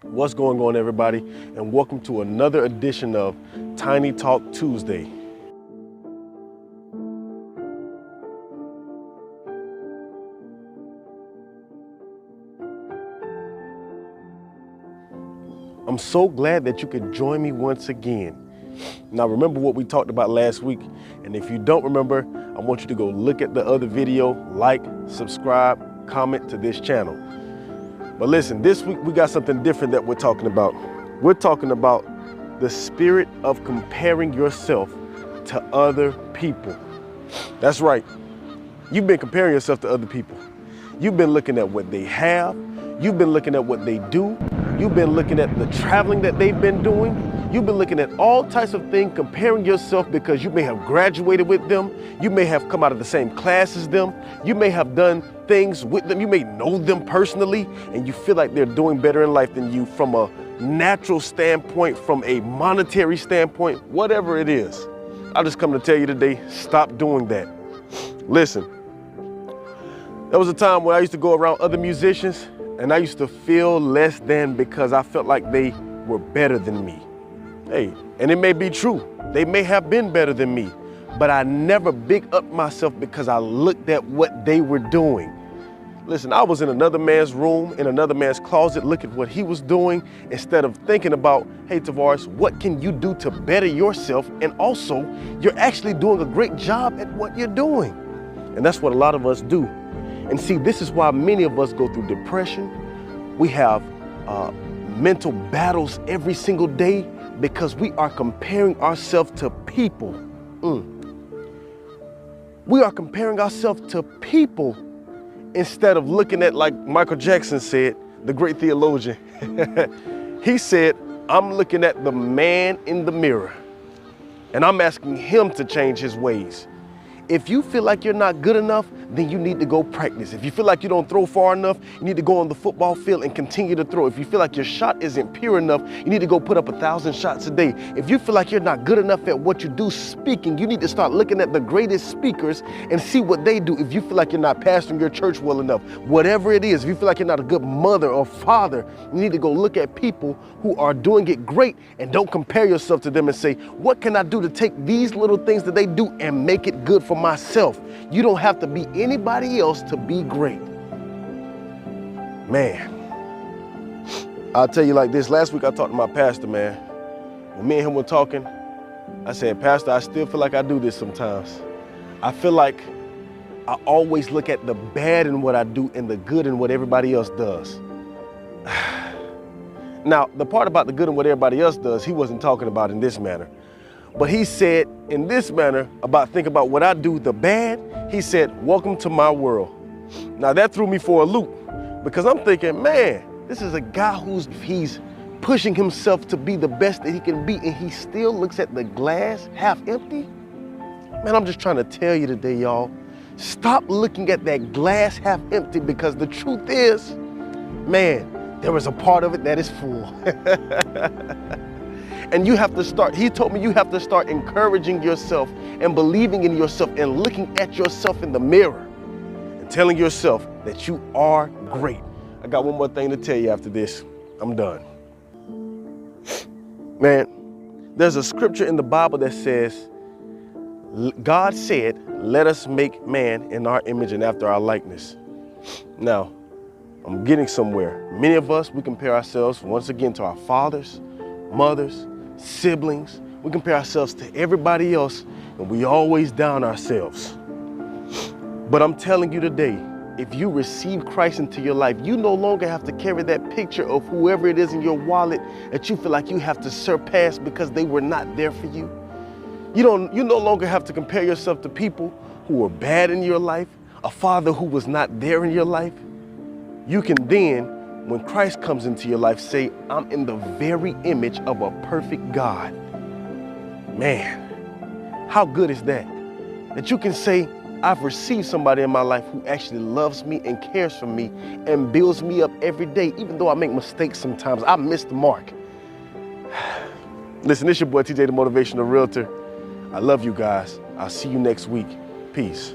What's going on, everybody, and welcome to another edition of Tiny Talk Tuesday. I'm so glad that you could join me once again. Now, remember what we talked about last week, and if you don't remember, I want you to go look at the other video, like, subscribe, comment to this channel. But listen, this week we got something different that we're talking about. We're talking about the spirit of comparing yourself to other people. That's right. You've been comparing yourself to other people. You've been looking at what they have. You've been looking at what they do. You've been looking at the traveling that they've been doing. You've been looking at all types of things, comparing yourself because you may have graduated with them. You may have come out of the same class as them. You may have done things with them. You may know them personally, and you feel like they're doing better in life than you from a natural standpoint, from a monetary standpoint, whatever it is. I just come to tell you today, stop doing that. Listen, there was a time when I used to go around other musicians and I used to feel less than because I felt like they were better than me. Hey, and it may be true. They may have been better than me, but I never big up myself because I looked at what they were doing. Listen, I was in another man's room, in another man's closet, look at what he was doing instead of thinking about, hey, Tavares, what can you do to better yourself? And also, you're actually doing a great job at what you're doing. And that's what a lot of us do. And see, this is why many of us go through depression. We have mental battles every single day because we are comparing ourselves to people. We are comparing ourselves to people instead of looking at, like Michael Jackson said, the great theologian. He said, I'm looking at the man in the mirror and I'm asking him to change his ways. If you feel like you're not good enough, then you need to go practice. If you feel like you don't throw far enough, you need to go on the football field and continue to throw. If you feel like your shot isn't pure enough, you need to go put up 1,000 shots a day. If you feel like you're not good enough at what you do speaking, you need to start looking at the greatest speakers and see what they do. If you feel like you're not pastoring your church well enough, whatever it is, if you feel like you're not a good mother or father, you need to go look at people who are doing it great and don't compare yourself to them and say, what can I do to take these little things that they do and make it good for myself? You don't have to be anybody else to be great. Man, I'll tell you like this. Last week I talked to my pastor, man. When me and him were talking, I said, Pastor, I still feel like I do this sometimes. I feel like I always look at the bad in what I do and the good in what everybody else does. Now, the part about the good in what everybody else does, he wasn't talking about in this manner. But he said in this manner about think about what I do, the bad, he said, welcome to my world. Now that threw me for a loop because I'm thinking, man, this is a guy he's pushing himself to be the best that he can be and he still looks at the glass half empty. Man, I'm just trying to tell you today, y'all, stop looking at that glass half empty because the truth is, man, there is a part of it that is full. And you have to start, he told me you have to start encouraging yourself and believing in yourself and looking at yourself in the mirror and telling yourself that you are great. I got one more thing to tell you after this. I'm done. Man, there's a scripture in the Bible that says, God said, let us make man in our image and after our likeness. Now, I'm getting somewhere. Many of us, we compare ourselves once again to our fathers, mothers, siblings. We compare ourselves to everybody else and we always down ourselves. But I'm telling you today, if you receive Christ into your life, you no longer have to carry that picture of whoever it is in your wallet that you feel like you have to surpass because they were not there for you. You no longer have to compare yourself to people who were bad in your life, a father who was not there in your life. You can then, when Christ comes into your life, say, I'm in the very image of a perfect God. Man, how good is that? That you can say, I've received somebody in my life who actually loves me and cares for me and builds me up every day, even though I make mistakes sometimes. I miss the mark. Listen, this is your boy TJ, the Motivational Realtor. I love you guys. I'll see you next week. Peace.